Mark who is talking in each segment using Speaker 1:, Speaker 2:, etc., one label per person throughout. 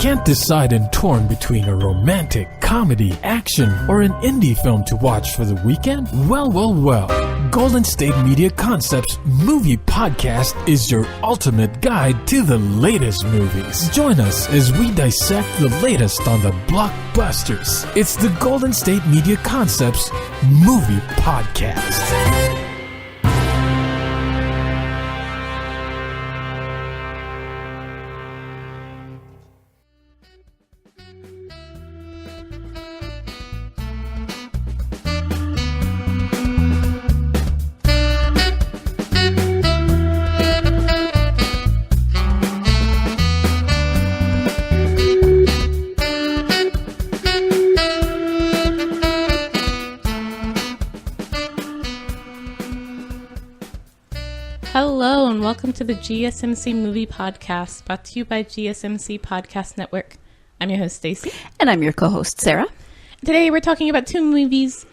Speaker 1: Can't decide and torn between a romantic, comedy, action, or an indie film to watch for the weekend? Well. Golden State Media Concepts Movie Podcast is your ultimate guide to the latest movies. Join us as we dissect the latest on the blockbusters. It's the Golden State Media Concepts Movie Podcast.
Speaker 2: Hello and welcome to the GSMC Movie Podcast, brought to you by GSMC Podcast Network. I'm your host, Staci.
Speaker 3: And I'm your co-host, Sarah.
Speaker 2: Today we're talking about two movies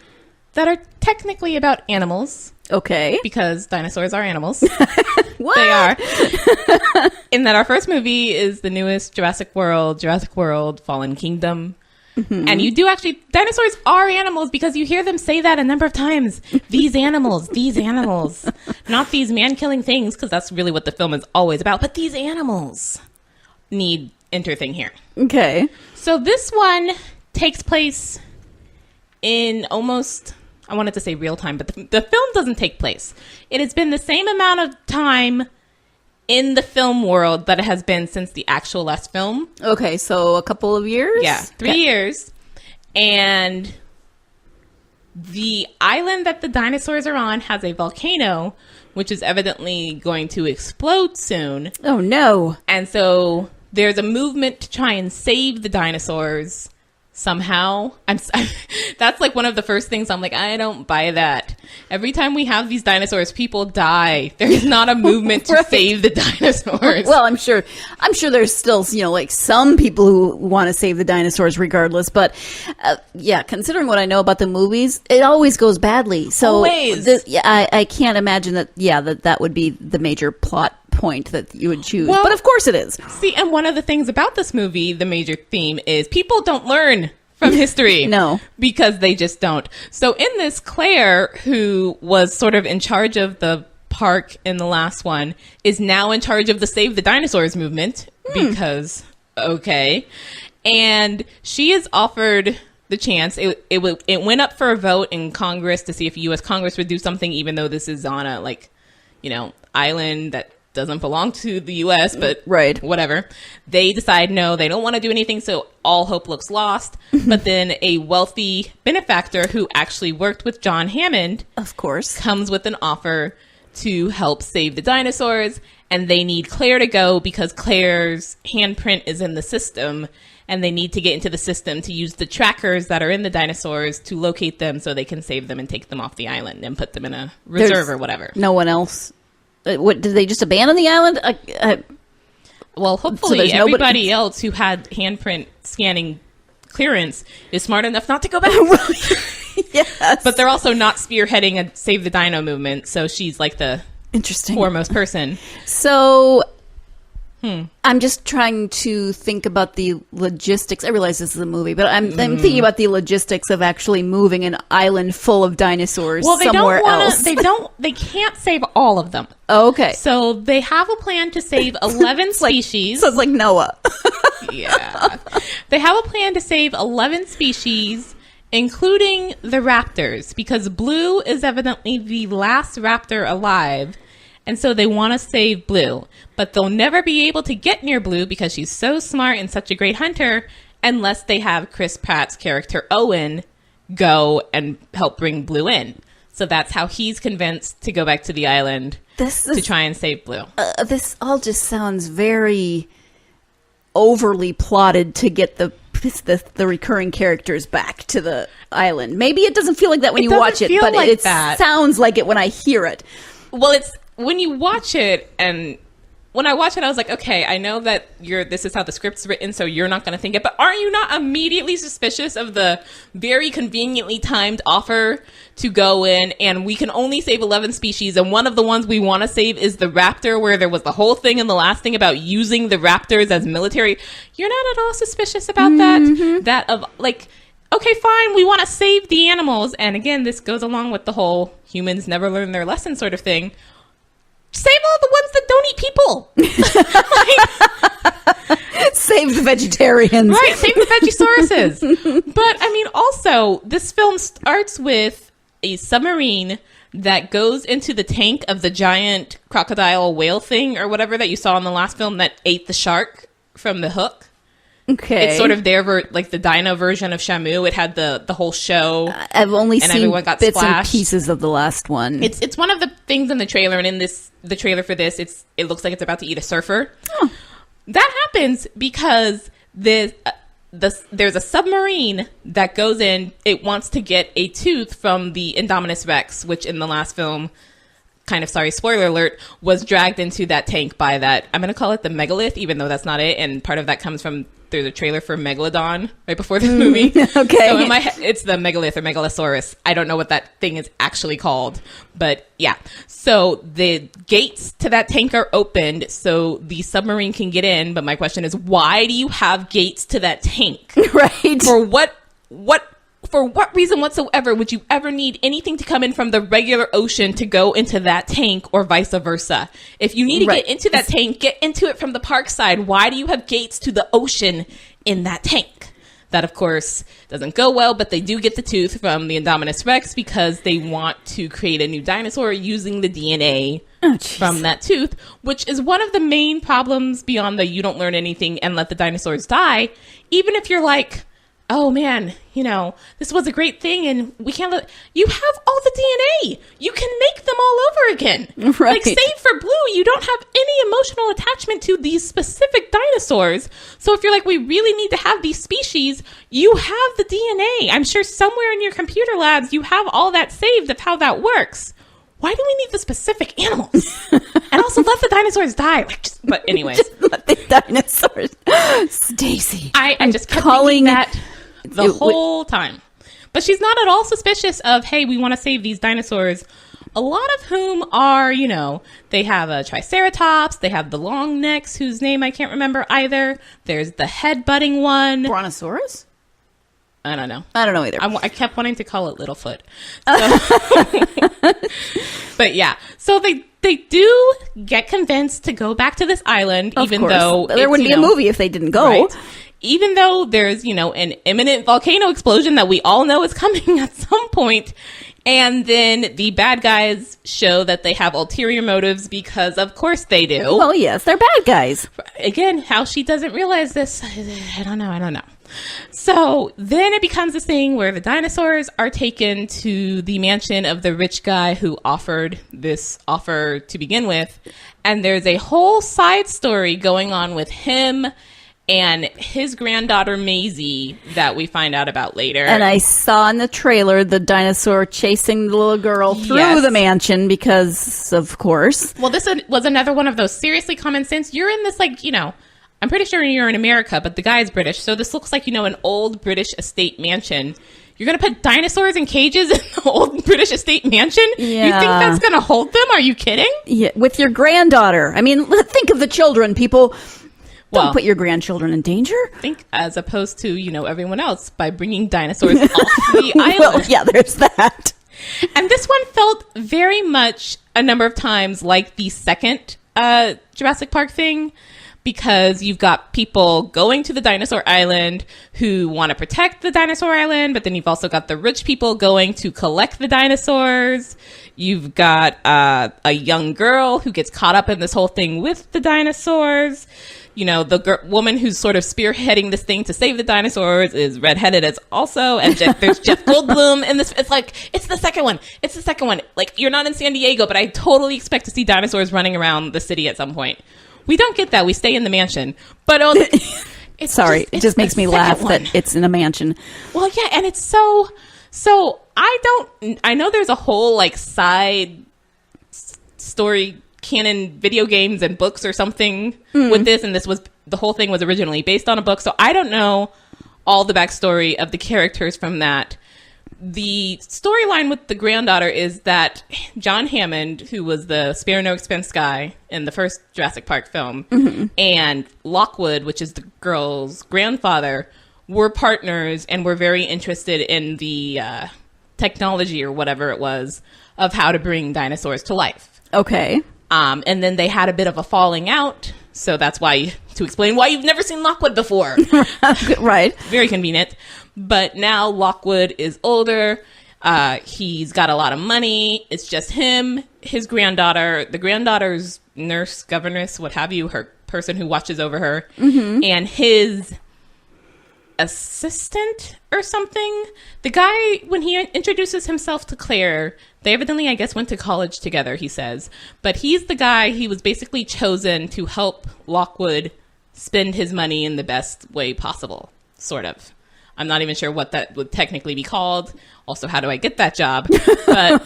Speaker 2: that are technically about animals.
Speaker 3: Okay.
Speaker 2: Because dinosaurs are animals.
Speaker 3: What?
Speaker 2: They are. In that our first movie is the newest Jurassic World, Fallen Kingdom. Mm-hmm. And you do actually, dinosaurs are animals because you hear them say that a number of times. These animals. Not these man-killing things, because that's really what the film is always about. But these animals need enter thing here.
Speaker 3: Okay.
Speaker 2: So this one takes place in almost, I wanted to say real time, but the film doesn't take place. It has been the same amount of time in the film world that it has been since the actual last film.
Speaker 3: Okay, so a couple of years?
Speaker 2: Yeah, 3 years. And the island that the dinosaurs are on has a volcano, which is evidently going to explode soon.
Speaker 3: Oh, no.
Speaker 2: And so there's a movement to try and save the dinosaurs somehow. That's like one of the first things I'm like, I don't buy that. Every time we have these dinosaurs, people die. There's not a movement to save the dinosaurs.
Speaker 3: Well, I'm sure there's still, like some people who want to save the dinosaurs regardless. But yeah, considering what I know about the movies, it always goes badly. So
Speaker 2: always.
Speaker 3: I can't imagine that. Yeah, that would be the major plot point that you would choose. Well, but of course it is.
Speaker 2: See, and one of the things about this movie, the major theme is people don't learn from history.
Speaker 3: No.
Speaker 2: Because they just don't. So in this, Claire, who was sort of in charge of the park in the last one, is now in charge of the Save the Dinosaurs movement because, okay. And she is offered the chance. It went up for a vote in Congress to see if U.S. Congress would do something, even though this is on a, island that doesn't belong to the U.S., but
Speaker 3: right.
Speaker 2: Whatever. They decide, no, they don't want to do anything, so all hope looks lost. But then a wealthy benefactor who actually worked with John Hammond,
Speaker 3: of course,
Speaker 2: comes with an offer to help save the dinosaurs, and they need Claire to go because Claire's handprint is in the system, and they need to get into the system to use the trackers that are in the dinosaurs to locate them so they can save them and take them off the island and put them in a reserve or whatever.
Speaker 3: No one else. What, did they just abandon the island?
Speaker 2: Well, hopefully so everybody else who had handprint scanning clearance is smart enough not to go back.
Speaker 3: Yes.
Speaker 2: But they're also not spearheading a Save the Dino movement, so she's like the foremost person.
Speaker 3: So I'm just trying to think about the logistics. I realize this is a movie, but I'm thinking about the logistics of actually moving an island full of dinosaurs somewhere else.
Speaker 2: They can't save all of them.
Speaker 3: Oh, okay.
Speaker 2: So they have a plan to save 11 species.
Speaker 3: So it's like Noah.
Speaker 2: Yeah. They have a plan to save 11 species, including the raptors, because Blue is evidently the last raptor alive. And so they want to save Blue, but they'll never be able to get near Blue because she's so smart and such a great hunter unless they have Chris Pratt's character Owen go and help bring Blue in. So that's how he's convinced to go back to the island to try and save Blue.
Speaker 3: This all just sounds very overly plotted to get the recurring characters back to the island. Maybe it doesn't feel like that when you watch it, but it sounds like it when I hear it.
Speaker 2: Well, it's when you watch it, and when I watched it, I was like, okay, I know that this is how the script's written, so you're not going to think it. But aren't you not immediately suspicious of the very conveniently timed offer to go in and we can only save 11 species, and one of the ones we want to save is the raptor, where there was the whole thing in the last thing about using the raptors as military? You're not at all suspicious about that? That of, like, okay, fine, we want to save the animals. And again, this goes along with the whole humans never learn their lesson sort of thing. Save all the ones that don't eat people.
Speaker 3: Save the vegetarians.
Speaker 2: Right, save the Vegisauruses. But, I mean, also, this film starts with a submarine that goes into the tank of the giant crocodile whale thing or whatever that you saw in the last film that ate the shark from the hook.
Speaker 3: Okay.
Speaker 2: It's sort of like the dino version of Shamu. It had the whole show.
Speaker 3: I've only seen bits
Speaker 2: splashed.
Speaker 3: and pieces of the last one.
Speaker 2: It's one of the things in the trailer, and in the trailer for this, it looks like it's about to eat a surfer.
Speaker 3: Oh.
Speaker 2: That happens because there's a submarine that goes in. It wants to get a tooth from the Indominus Rex, which in the last film, kind of sorry, spoiler alert, was dragged into that tank by that. I'm going to call it the megalith, even though that's not it. And part of that comes from there's a trailer for Megalodon right before this movie.
Speaker 3: Okay.
Speaker 2: So in my head, it's the megalith or megalosaurus. I don't know what that thing is actually called, but yeah. So the gates to that tank are opened so the submarine can get in. But my question is, why do you have gates to that tank?
Speaker 3: Right.
Speaker 2: For what reason whatsoever would you ever need anything to come in from the regular ocean to go into that tank, or vice versa? If you need to get into that tank, get into it from the park side. Why do you have gates to the ocean in that tank? That, of course, doesn't go well, but they do get the tooth from the Indominus Rex because they want to create a new dinosaur using the DNA from that tooth, which is one of the main problems beyond the you don't learn anything and let the dinosaurs die. Even if you're like, oh man, this was a great thing and we can't you have all the DNA. You can make them all over again.
Speaker 3: Right.
Speaker 2: Like, save for Blue, you don't have any emotional attachment to these specific dinosaurs. So if you're like, we really need to have these species, you have the DNA. I'm sure somewhere in your computer labs, you have all that saved of how that works. Why do we need the specific animals? And also let the dinosaurs die. But anyways.
Speaker 3: Just let the dinosaurs. Stacy.
Speaker 2: I just kept calling that the whole time. But she's not at all suspicious of, hey, we want to save these dinosaurs. A lot of whom are, they have a Triceratops. They have the long necks, whose name I can't remember either. There's the head-butting one.
Speaker 3: Brontosaurus?
Speaker 2: I don't know.
Speaker 3: I don't know either.
Speaker 2: I kept wanting to call it Littlefoot. So. But yeah. So they do get convinced to go back to this island,
Speaker 3: of
Speaker 2: even
Speaker 3: course.
Speaker 2: though
Speaker 3: there wouldn't be a movie if they didn't go.
Speaker 2: Right? Even though there's, an imminent volcano explosion that we all know is coming at some point. And then the bad guys show that they have ulterior motives because, of course, they do.
Speaker 3: Well, yes, they're bad guys.
Speaker 2: Again, how she doesn't realize this, I don't know. So then it becomes this thing where the dinosaurs are taken to the mansion of the rich guy who offered this offer to begin with. And there's a whole side story going on with him and his granddaughter Maisie that we find out about later. And
Speaker 3: I saw in the trailer the dinosaur chasing the little girl through the mansion because, of course.
Speaker 2: Well, this was another one of those seriously common sense. You're in this, I'm pretty sure you're in America, but the guy's British. So this looks like, an old British estate mansion. You're going to put dinosaurs in cages in the old British estate mansion?
Speaker 3: Yeah.
Speaker 2: You think that's going to hold them? Are you kidding?
Speaker 3: Yeah, with your granddaughter. I mean, think of the children, people. Don't put your grandchildren in danger.
Speaker 2: Think as opposed to, everyone else by bringing dinosaurs off the island.
Speaker 3: Well, yeah, there's that.
Speaker 2: And this one felt very much a number of times like the second Jurassic Park thing, because you've got people going to the dinosaur island who want to protect the dinosaur island, but then you've also got the rich people going to collect the dinosaurs. You've got a young girl who gets caught up in this whole thing with the dinosaurs. The woman who's sort of spearheading this thing to save the dinosaurs is redheaded as also. And there's Jeff Goldblum in this. It's like, it's the second one. Like, you're not in San Diego, but I totally expect to see dinosaurs running around the city at some point. We don't get that. We stay in the mansion. But
Speaker 3: it just makes me laugh that it's in a mansion.
Speaker 2: Well, yeah, and it's so I know there's a whole, side story canon video games and books or something with this, and the whole thing was originally based on a book. So I don't know all the backstory of the characters from that. The storyline with the granddaughter is that John Hammond, who was the spare no expense guy in the first Jurassic Park film, and Lockwood, which is the girl's grandfather, were partners and were very interested in the technology or whatever it was of how to bring dinosaurs to life.
Speaker 3: Okay.
Speaker 2: And then they had a bit of a falling out. So that's why, to explain why you've never seen Lockwood before.
Speaker 3: Right.
Speaker 2: Very convenient. But now Lockwood is older. He's got a lot of money. It's just him, his granddaughter, the granddaughter's nurse, governess, what have you, her person who watches over her, and his assistant or something. The guy, when he introduces himself to Claire, they evidently, I guess, went to college together, he says. But he's the guy, he was basically chosen to help Lockwood spend his money in the best way possible, sort of. I'm not even sure what that would technically be called. Also, how do I get that job? But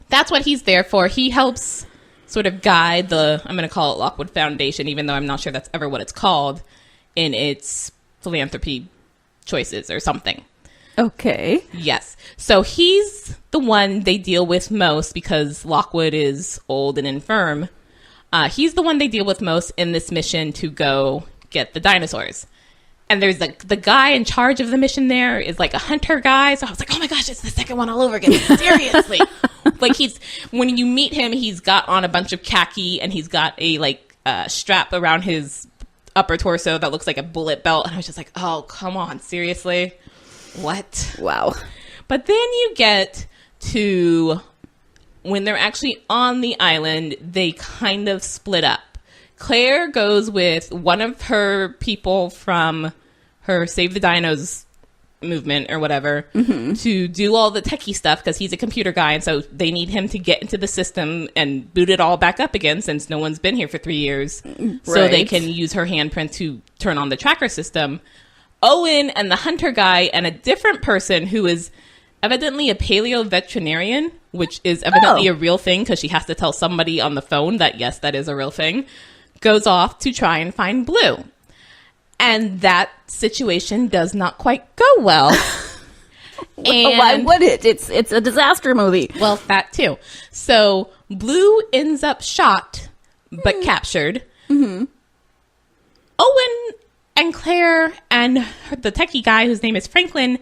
Speaker 2: that's what he's there for. He helps sort of guide the, I'm going to call it Lockwood Foundation, even though I'm not sure that's ever what it's called, in its philanthropy choices or something.
Speaker 3: Okay.
Speaker 2: Yes. So he's the one they deal with most because Lockwood is old and infirm. He's the one they deal with most in this mission to go get the dinosaurs. And there's the guy in charge of the mission there is like a hunter guy. So I was like, oh my gosh, it's the second one all over again. Seriously. Like when you meet him, he's got on a bunch of khaki and he's got a strap around his upper torso that looks like a bullet belt. And I was just like, oh, come on. Seriously? What?
Speaker 3: Wow.
Speaker 2: But then you get to when they're actually on the island, they kind of split up. Claire goes with one of her people from her Save the Dinos movement or whatever to do all the techie stuff because he's a computer guy. And so they need him to get into the system and boot it all back up again since no one's been here for 3 years. Right. So they can use her handprint to turn on the tracker system. Owen and the hunter guy and a different person who is evidently a paleo veterinarian, which is evidently a real thing because she has to tell somebody on the phone that, yes, that is a real thing, goes off to try and find Blue. And that situation does not quite go well. And,
Speaker 3: why would it? It's a disaster movie.
Speaker 2: Well, that too. So Blue ends up shot, but captured. Owen and Claire and the techie guy, whose name is Franklin,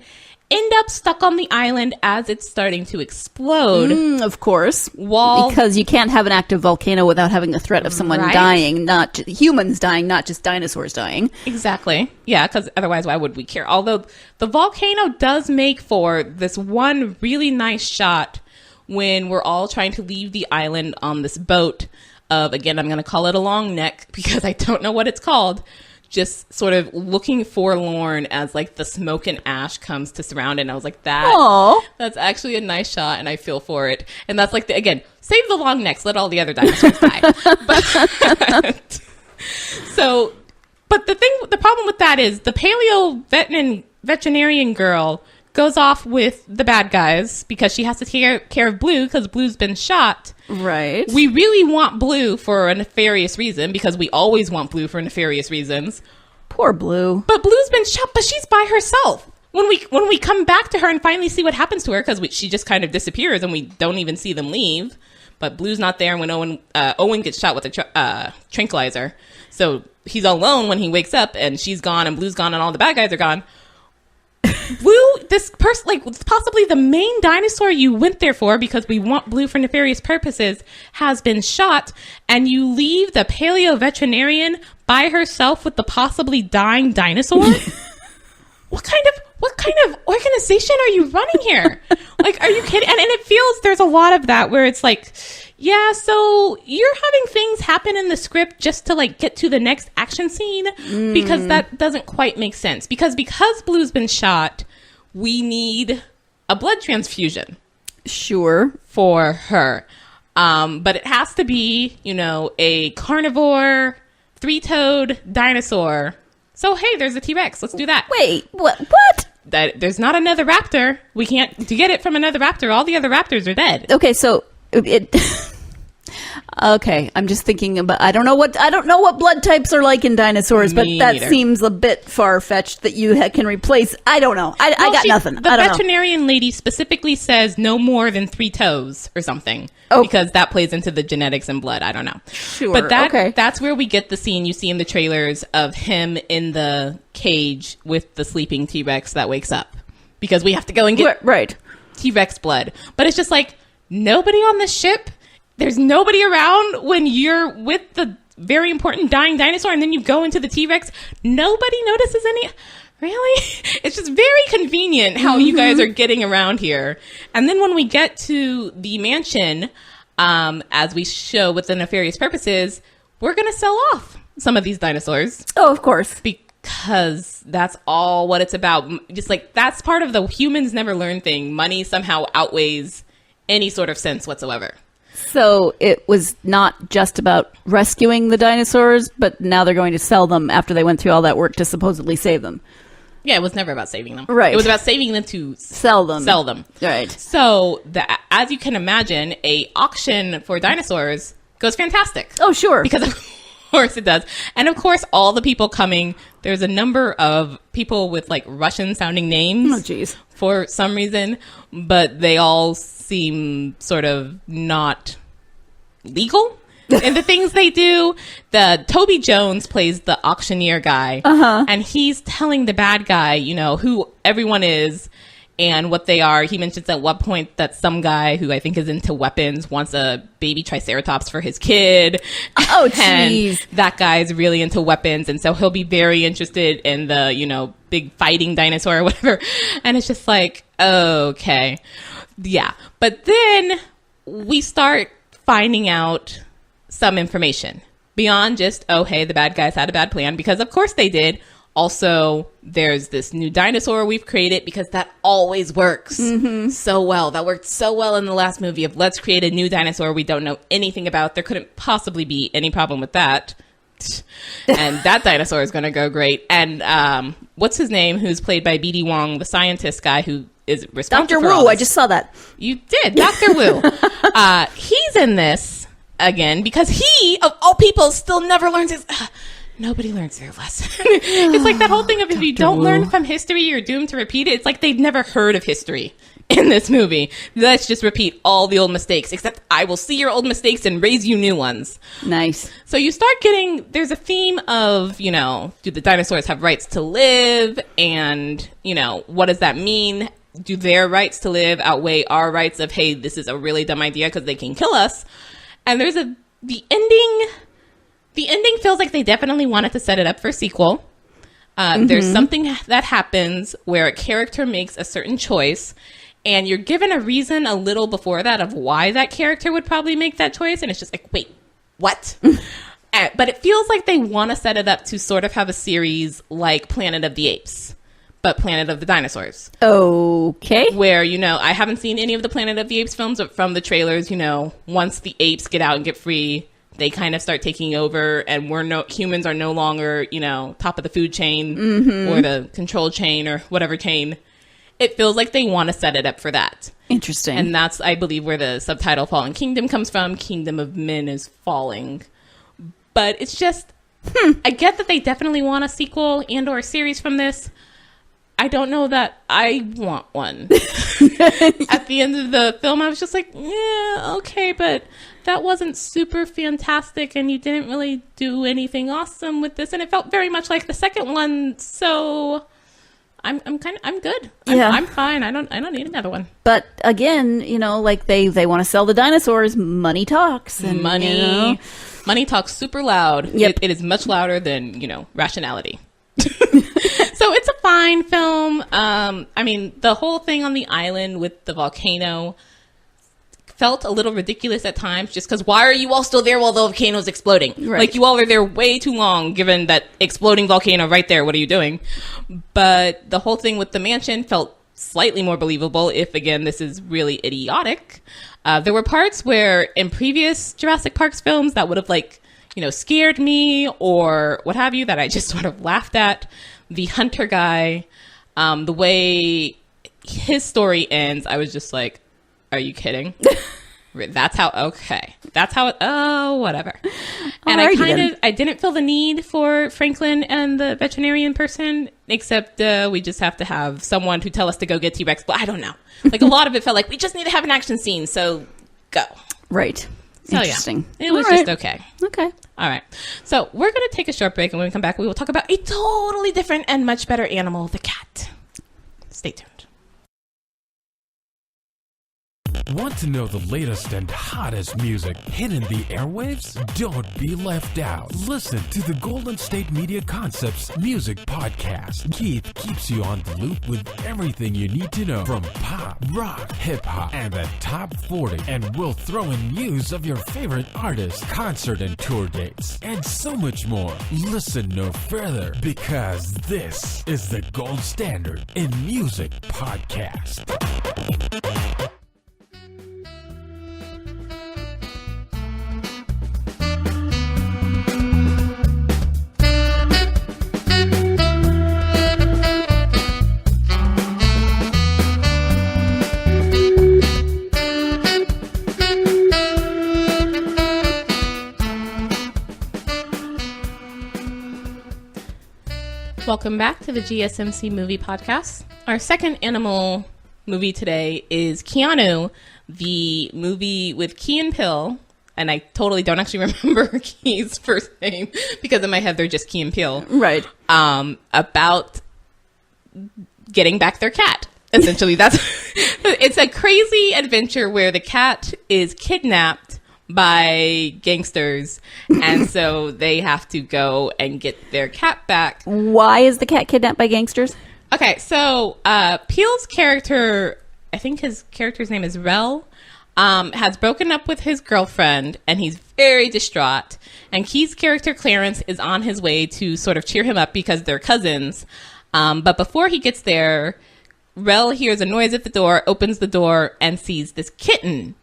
Speaker 2: end up stuck on the island as it's starting to explode.
Speaker 3: Of course. Because you can't have an active volcano without having the threat of someone dying, not humans dying, not just dinosaurs dying.
Speaker 2: Exactly. Yeah, because otherwise, why would we care? Although the volcano does make for this one really nice shot when we're all trying to leave the island on this boat of, again, I'm going to call it a long neck because I don't know what it's called. Just sort of looking forlorn as like the smoke and ash comes to surround it. And I was like, that's actually a nice shot and I feel for it. And that's like, again, save the long necks, let all the other dinosaurs die. But the problem with that is the paleo veterinarian girl goes off with the bad guys because she has to take care of Blue because Blue's been shot.
Speaker 3: Right. We
Speaker 2: really want Blue for a nefarious reason because we always want Blue for nefarious reasons.
Speaker 3: Poor Blue.
Speaker 2: But Blue's been shot, but she's by herself. When we come back to her and finally see what happens to her, because she just kind of disappears and we don't even see them leave. But Blue's not there when Owen gets shot with a tranquilizer. So he's alone when he wakes up and she's gone and Blue's gone and all the bad guys are gone. Blue, this person, like possibly the main dinosaur you went there for because we want Blue for nefarious purposes, has been shot, and you leave the paleo veterinarian by herself with the possibly dying dinosaur? What kind of organization are you running here? Like, are you kidding? And it feels there's a lot of that where it's like, yeah, so you're having things happen in the script just to like get to the next action scene because that doesn't quite make sense. Because Blue's been shot, we need a blood transfusion.
Speaker 3: Sure.
Speaker 2: For her. But it has to be, a carnivore, three-toed dinosaur. So, hey, there's a T-Rex. Let's do that.
Speaker 3: Wait, what?
Speaker 2: There's not another raptor. We can't to get it from another raptor. All the other raptors are dead.
Speaker 3: Okay, so Okay, I'm just thinking about. I don't know what blood types are like in dinosaurs, but that seems a bit far fetched that you can replace. I don't know. I got nothing.
Speaker 2: The veterinarian lady specifically says no more than 3 toes or something, because that plays into the genetics and blood. I don't know.
Speaker 3: Sure,
Speaker 2: but that's where we get the scene you see in the trailers of him in the cage with the sleeping T-Rex that wakes up, because we have to go and get T-Rex blood. But it's just like, nobody on the ship. There's nobody around when you're with the very important dying dinosaur, and then you go into the T-Rex. Nobody notices any. Really? It's just very convenient how you guys are getting around here. And then when we get to the mansion, as we show with the nefarious purposes, we're going to sell off some of these dinosaurs.
Speaker 3: Oh, of course.
Speaker 2: Because that's all what it's about. Just like, that's part of the humans never learn thing. Money somehow outweighs any sort of sense whatsoever.
Speaker 3: So it was not just about rescuing the dinosaurs, but now they're going to sell them after they went through all that work to supposedly save them.
Speaker 2: Yeah, it was never about saving them.
Speaker 3: Right.
Speaker 2: It was about saving them to
Speaker 3: sell them.
Speaker 2: Right. So, as you can imagine, a auction for dinosaurs goes fantastic.
Speaker 3: Oh, sure.
Speaker 2: Because of course it does. And of course, all the people coming, there's a number of people with like Russian-sounding names.
Speaker 3: Oh, geez.
Speaker 2: For some reason, but they all seem sort of not legal in the things they do. Toby Jones plays the auctioneer guy, and he's telling the bad guy, who everyone is and what they are. He mentions at one point that some guy who I think is into weapons wants a baby triceratops for his kid.
Speaker 3: Oh, jeez.
Speaker 2: And that guy's really into weapons, and so he'll be very interested in the, big fighting dinosaur or whatever. And it's just like, okay. Yeah. But then we start finding out some information beyond just, oh, hey, the bad guys had a bad plan, because of course they did. Also, there's this new dinosaur we've created, because that always works so well. That worked so well in the last movie of let's create a new dinosaur we don't know anything about. There couldn't possibly be any problem with that. And that dinosaur is going to go great. And what's his name, who's played by B.D. Wong, the scientist guy who is responsible
Speaker 3: Dr.
Speaker 2: for
Speaker 3: Wu, I just saw that.
Speaker 2: You did. Dr. Wu. He's in this again because he, of all people, still never learns his... Nobody learns their lesson. It's like that whole thing of if you don't learn from history, you're doomed to repeat it. It's like they've never heard of history in this movie. Let's just repeat all the old mistakes, except I will see your old mistakes and raise you new ones.
Speaker 3: Nice.
Speaker 2: So you start getting, there's a theme of, do the dinosaurs have rights to live? And, what does that mean? Do their rights to live outweigh our rights of, hey, this is a really dumb idea because they can kill us? And there's the ending feels like they definitely wanted to set it up for a sequel. There's something that happens where a character makes a certain choice, and you're given a reason a little before that of why that character would probably make that choice, and it's just like, wait, what? But it feels like they want to set it up to sort of have a series like Planet of the Apes, but Planet of the Dinosaurs.
Speaker 3: Okay.
Speaker 2: Where, I haven't seen any of the Planet of the Apes films, but from the trailers, once the apes get out and get free, they kind of start taking over, and humans are no longer, top of the food chain or the control chain or whatever chain. It feels like they want to set it up for that.
Speaker 3: Interesting.
Speaker 2: And that's, I believe, where the subtitle Fallen Kingdom comes from. Kingdom of Men is falling. But it's just, I get that they definitely want a sequel and or a series from this. I don't know that I want one. At the end of the film, I was just like, yeah, okay, but that wasn't super fantastic, and you didn't really do anything awesome with this, and it felt very much like the second one. So I'm good. I'm fine. I don't need another one.
Speaker 3: But again, like they want to sell the dinosaurs. Money talks, and
Speaker 2: money talks super loud.
Speaker 3: Yep.
Speaker 2: It is much louder than rationality. So it's a fine film. The whole thing on the island with the volcano felt a little ridiculous at times, just because why are you all still there while the volcano's exploding?
Speaker 3: Right.
Speaker 2: Like, you all are there way too long, given that exploding volcano right there. What are you doing? But the whole thing with the mansion felt slightly more believable if, again, this is really idiotic. There were parts where in previous Jurassic Parks films that would have scared me or what have you, that I just sort of laughed at. The hunter guy, the way his story ends, I was just like, are you kidding? That's how, okay. That's how, whatever. And I didn't feel the need for Franklin and the veterinarian person, except we just have to have someone to tell us to go get T-Rex. But I don't know. Like, a lot of it felt like we just need to have an action scene, so go.
Speaker 3: Right.
Speaker 2: So,
Speaker 3: interesting.
Speaker 2: Yeah, it was just okay.
Speaker 3: Okay.
Speaker 2: All right. So we're going to take a short break, and when we come back, we will talk about a totally different and much better animal, the cat. Stay tuned.
Speaker 1: Want to know the latest and hottest music hitting the airwaves? Don't be left out. Listen to the Golden State Media Concepts Music Podcast. Keith keeps you on the loop with everything you need to know from pop, rock, hip-hop, and the top 40. And we'll throw in news of your favorite artists, concert and tour dates, and so much more. Listen no further, because this is the gold standard in music podcast.
Speaker 2: Welcome back to the GSMC movie podcast. Our second animal movie today is Keanu, the movie with Key and Peele. And I totally don't actually remember Key's first name because in my head they're just Key and Peele.
Speaker 3: Right.
Speaker 2: About getting back their cat. Essentially, it's a crazy adventure where the cat is kidnapped by gangsters, and so they have to go and get their cat back.
Speaker 3: Why is the cat kidnapped by gangsters?
Speaker 2: Okay, so Peele's character, I think his character's name is Rel, has broken up with his girlfriend, and he's very distraught. And Key's character, Clarence, is on his way to sort of cheer him up because they're cousins. But before he gets there, Rel hears a noise at the door, opens the door, and sees this kitten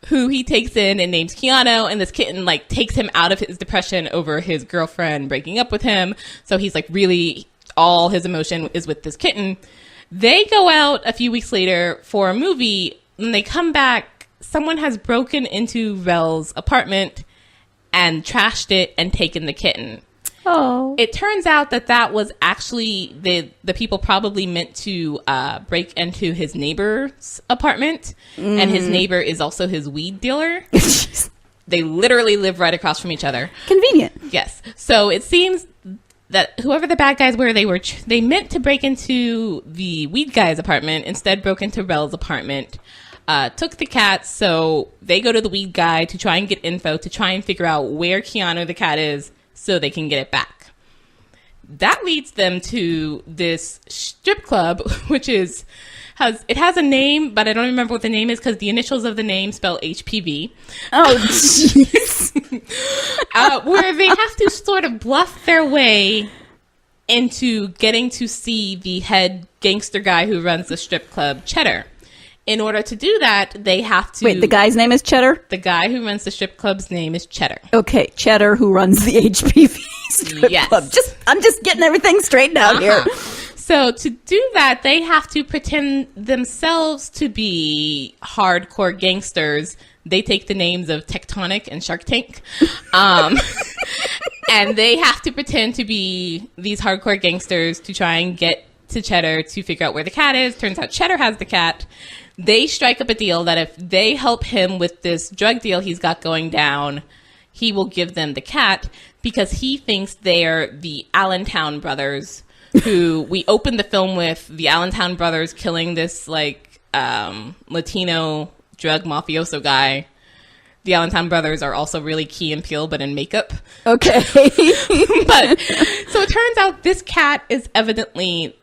Speaker 2: who he takes in and names Keanu, and this kitten like takes him out of his depression over his girlfriend breaking up with him. So he's like really, all his emotion is with this kitten. They go out a few weeks later for a movie. When they come back, someone has broken into Rel's apartment and trashed it and taken the kitten.
Speaker 3: Oh.
Speaker 2: It turns out that was actually the people probably meant to break into his neighbor's apartment, and his neighbor is also his weed dealer. They literally live right across from each other.
Speaker 3: Convenient.
Speaker 2: Yes. So it seems that whoever the bad guys were, they meant to break into the weed guy's apartment, instead broke into Rel's apartment, took the cat, so they go to the weed guy to try and get info, to try and figure out where Keanu the cat is, so they can get it back. That leads them to this strip club, which has a name, but I don't remember what the name is because the initials of the name spell HPV.
Speaker 3: Oh, jeez.
Speaker 2: Where they have to sort of bluff their way into getting to see the head gangster guy who runs the strip club, Cheddar. In order to do that, they have to...
Speaker 3: Wait, the guy's name is Cheddar?
Speaker 2: The guy who runs the strip club's name is Cheddar.
Speaker 3: Okay, Cheddar, who runs the HPV strip club. I'm just getting everything straightened out here.
Speaker 2: So to do that, they have to pretend themselves to be hardcore gangsters. They take the names of Tectonic and Shark Tank. And they have to pretend to be these hardcore gangsters to try and get to Cheddar to figure out where the cat is. Turns out Cheddar has the cat. They strike up a deal that if they help him with this drug deal he's got going down, he will give them the cat because he thinks they're the Allentown brothers who we opened the film with, the Allentown brothers killing this like Latino drug mafioso guy. The Allentown brothers are also really Key and Peele, but in makeup.
Speaker 3: Okay.
Speaker 2: But so it turns out this cat is evidently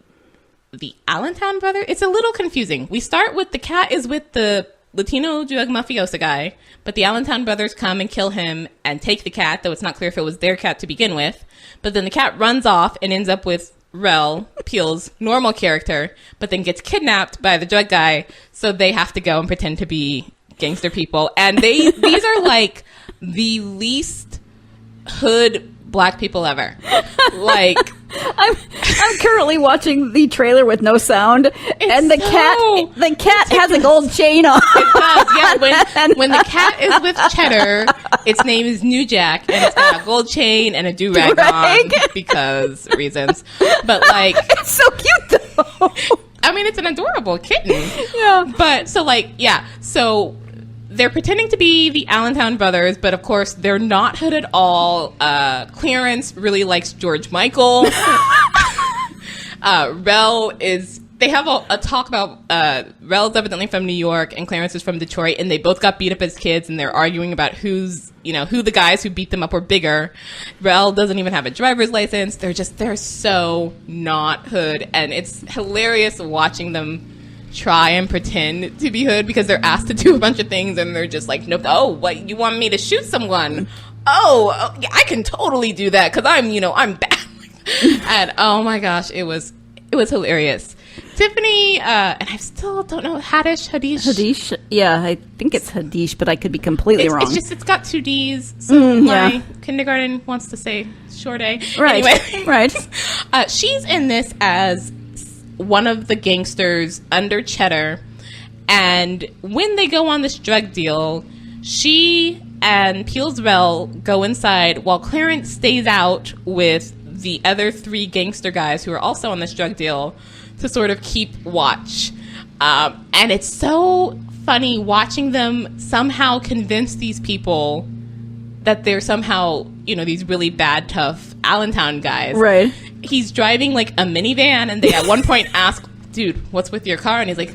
Speaker 2: the Allentown brother. It's a little confusing. We start with the cat is with the Latino drug mafioso guy, but the Allentown brothers come and kill him and take the cat, though it's not clear if it was their cat to begin with. But then the cat runs off and ends up with Rel, Peele's normal character, but then gets kidnapped by the drug guy, so they have to go and pretend to be gangster people. And these are like the least hood black people ever. Like,
Speaker 3: I'm currently watching the trailer with no sound, and the cat has a gold chain on.
Speaker 2: It does, yeah. When the cat is with Cheddar, its name is New Jack, and it's got a gold chain and a do-rag on because reasons. But like,
Speaker 3: it's so cute though.
Speaker 2: I mean, it's an adorable kitten.
Speaker 3: Yeah.
Speaker 2: But so like, yeah. So they're pretending to be the Allentown brothers, but of course they're not hood at all. Clarence really likes George Michael. Rel is. They have a talk about Rel's evidently from New York and Clarence is from Detroit, and they both got beat up as kids, and they're arguing about who the guys who beat them up were bigger. Rel doesn't even have a driver's license. They're so not hood, and it's hilarious watching them try and pretend to be hood because they're asked to do a bunch of things, and they're just like, nope. Oh, what, you want me to shoot someone? Oh yeah, I can totally do that because I'm bad. And oh my gosh, it was hilarious. Tiffany, and I still don't know, Hadish?
Speaker 3: Yeah, I think it's Hadish, but I could be completely wrong.
Speaker 2: It's got 2 Ds, so my kindergarten wants to say short A.
Speaker 3: Right,
Speaker 2: anyway.
Speaker 3: right.
Speaker 2: She's in this as one of the gangsters under Cheddar, and when they go on this drug deal, she and Peele's Rel go inside while Clarence stays out with the other 3 gangster guys who are also on this drug deal to sort of keep watch. And it's so funny watching them somehow convince these people that they're somehow, these really bad, tough Allentown guys.
Speaker 3: Right.
Speaker 2: He's driving like a minivan, and they at one point ask, dude, what's with your car? And he's like,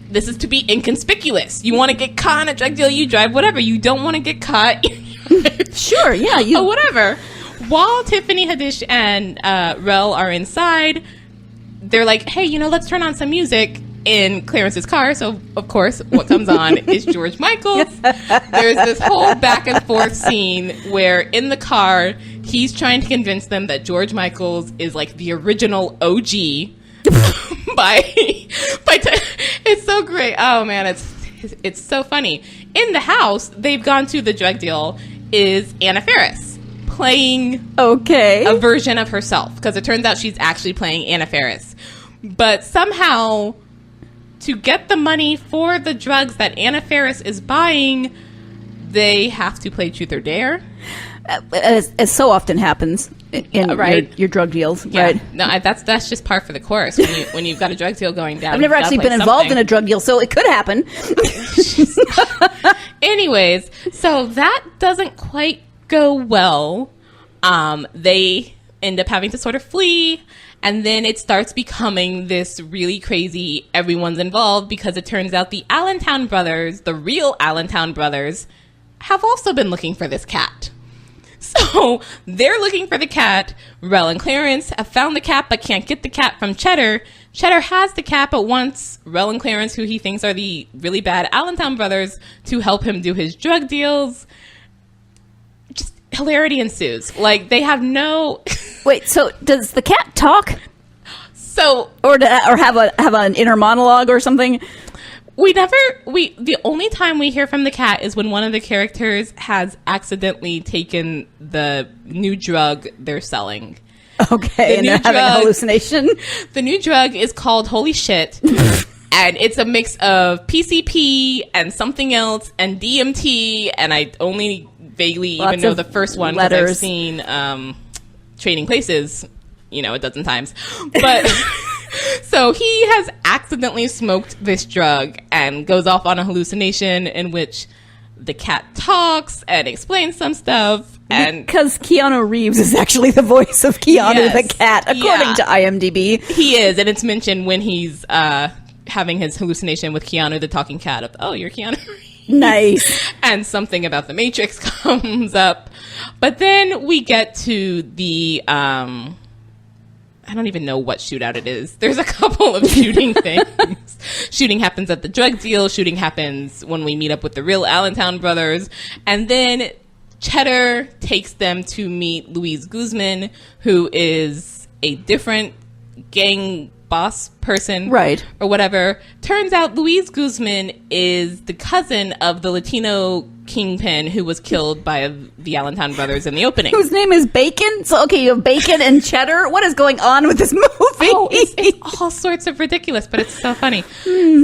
Speaker 2: this is to be inconspicuous. You want to get caught in a drug deal, you drive whatever. You don't want to get caught.
Speaker 3: Sure, yeah.
Speaker 2: Oh, whatever. While Tiffany, Hadish, and Rel are inside, they're like, hey, let's turn on some music in Clarence's car. So, of course, what comes on is George Michael's. There's this whole back and forth scene where in the car, he's trying to convince them that George Michael's is like the original OG. It's so great. Oh, man, it's so funny. In the house, they've gone to the drug deal, is Anna Faris playing a version of herself, because it turns out she's actually playing Anna Faris. But somehow, to get the money for the drugs that Anna Faris is buying, they have to play Truth or Dare.
Speaker 3: As so often happens in your drug deals,
Speaker 2: yeah.
Speaker 3: Right?
Speaker 2: No, that's just par for the course when you've got a drug deal going down.
Speaker 3: I've never actually been involved in a drug deal, so it could happen.
Speaker 2: Anyways, so that doesn't quite go well. They end up having to sort of flee, and then it starts becoming this really crazy everyone's involved, because it turns out the Allentown brothers, the real Allentown brothers, have also been looking for this cat. So they're looking for the cat. Rel and Clarence have found the cat but can't get the cat from Cheddar. Cheddar has the cat but wants Rel and Clarence, who he thinks are the really bad Allentown brothers, to help him do his drug deals. Just hilarity ensues. Like, they have no...
Speaker 3: Wait, so does the cat talk?
Speaker 2: So...
Speaker 3: Or have an inner monologue or something?
Speaker 2: The only time we hear from the cat is when one of the characters has accidentally taken the new drug they're selling.
Speaker 3: Okay, and they're having a hallucination?
Speaker 2: The new drug is called Holy Shit, and it's a mix of PCP and something else and DMT, and I only vaguely even know the first one because I've seen Trading Places, a dozen times. But... So he has accidentally smoked this drug and goes off on a hallucination in which the cat talks and explains some stuff. And
Speaker 3: because Keanu Reeves is actually the voice of Keanu the cat, according to IMDb.
Speaker 2: He is, and it's mentioned when he's having his hallucination with Keanu, the talking cat, of, oh, you're Keanu Reeves.
Speaker 3: Nice.
Speaker 2: And something about the Matrix comes up. But then we get to the... I don't even know what shootout it is. There's a couple of shooting things. Shooting happens at the drug deal. Shooting happens when we meet up with the real Allentown brothers. And then Cheddar takes them to meet Luis Guzman, who is a different gang boss person,
Speaker 3: right,
Speaker 2: or whatever. Turns out Luis Guzman is the cousin of the Latino kingpin who was killed by the Allentown brothers in the opening.
Speaker 3: Whose name is Bacon? So, okay, you have Bacon and Cheddar. What is going on with this movie?
Speaker 2: Oh, it's all sorts of ridiculous, but it's so funny.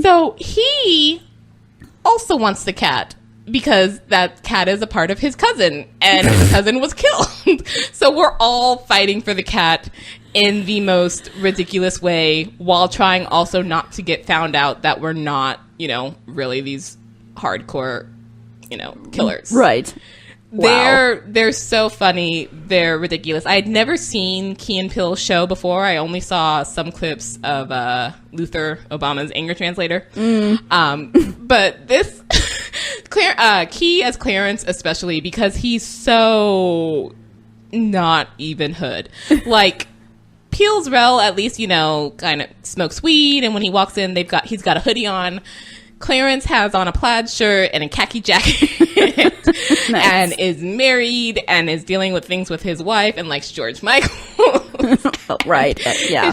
Speaker 2: So he also wants the cat because that cat is a part of his cousin, and his cousin was killed. So we're all fighting for the cat in the most ridiculous way, while trying also not to get found out that we're not, really these hardcore, killers.
Speaker 3: Right.
Speaker 2: They're so funny. They're ridiculous. I had never seen Key and Peele's show before. I only saw some clips of Luther, Obama's anger translator. But this Key as Clarence, especially because he's so not even hood. Like Peele's Rel, at least kind of smokes weed, and when he walks in, he's got a hoodie on. Clarence has on a plaid shirt and a khaki jacket nice. And is married and is dealing with things with his wife and likes George Michael.
Speaker 3: Oh, right. Yeah.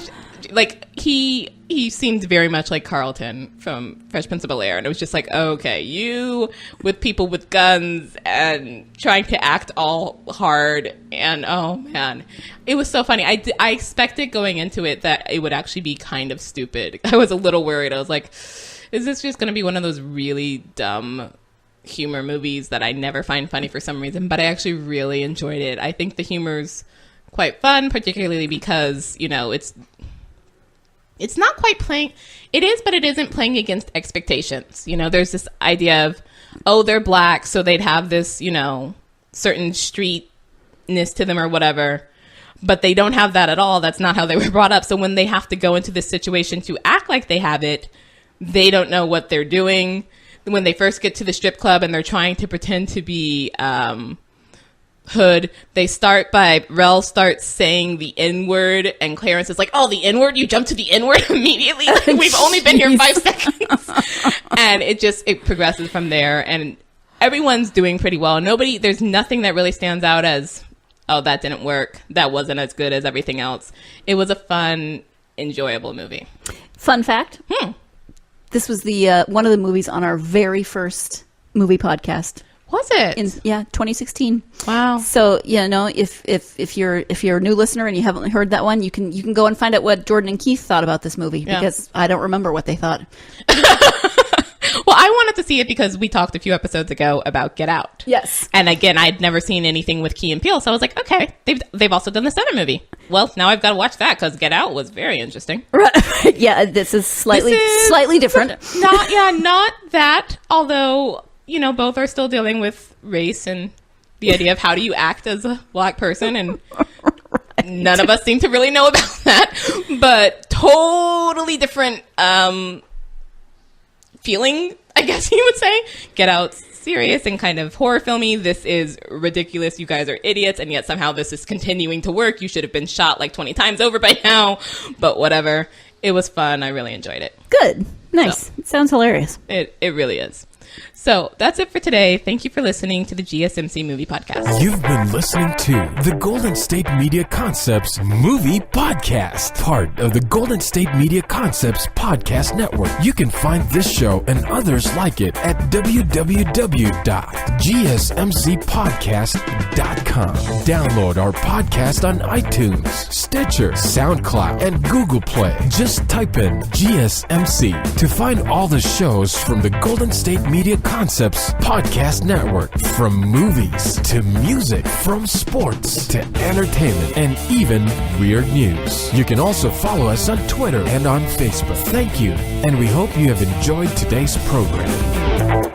Speaker 2: Like he seemed very much like Carlton from Fresh Prince of Bel-Air, and it was just like, okay, you with people with guns and trying to act all hard, and oh man, it was so funny. I expected going into it that it would actually be kind of stupid. I was a little worried. I was like, is this just going to be one of those really dumb humor movies that I never find funny for some reason? But I actually really enjoyed it. I think the humor's quite fun, particularly because, it's not quite playing. It is, but it isn't playing against expectations. There's this idea of, oh, they're black, so they'd have this, certain streetness to them or whatever. But they don't have that at all. That's not how they were brought up. So when they have to go into this situation to act like they have it, they don't know what they're doing. When they first get to the strip club and they're trying to pretend to be hood, Rel starts saying the N-word, and Clarence is like, oh, the N-word? You jump to the N-word immediately? We've only been here 5 seconds. And it progresses from there, and everyone's doing pretty well. There's nothing that really stands out as, oh, that didn't work. That wasn't as good as everything else. It was a fun, enjoyable movie.
Speaker 3: Fun fact. This was the one of the movies on our very first movie podcast.
Speaker 2: Was it?
Speaker 3: 2016.
Speaker 2: Wow.
Speaker 3: So if you're a new listener and you haven't heard that one, you can go and find out what Jordan and Keith thought about this movie, because I don't remember what they thought.
Speaker 2: Well, I wanted to see it because we talked a few episodes ago about Get Out.
Speaker 3: Yes.
Speaker 2: And again, I'd never seen anything with Key and Peele, so I was like, okay, they've also done this other movie. Well, now I've got to watch that because Get Out was very interesting.
Speaker 3: Right. Yeah, this is slightly different.
Speaker 2: Not that, although, both are still dealing with race and the idea of how do you act as a black person, and none of us seem to really know about that, but totally different feeling, I guess you would say. Get Out's serious and kind of horror filmy. This is ridiculous. You guys are idiots, and yet somehow this is continuing to work. You should have been shot like 20 times over by now, but whatever. It was fun. I really enjoyed it.
Speaker 3: Good. Nice. It sounds hilarious.
Speaker 2: It really is. So that's it for today. Thank you for listening to the GSMC Movie Podcast.
Speaker 1: You've been listening to the Golden State Media Concepts Movie Podcast, part of the Golden State Media Concepts Podcast Network. You can find this show and others like it at www.gsmcpodcast.com. Download our podcast on iTunes, Stitcher, SoundCloud, and Google Play. Just type in GSMC to find all the shows from the Golden State Media Concepts Podcast Network. From movies to music, from sports to entertainment, and even weird news. You can also follow us on Twitter and on Facebook. Thank you, and we hope you have enjoyed today's program.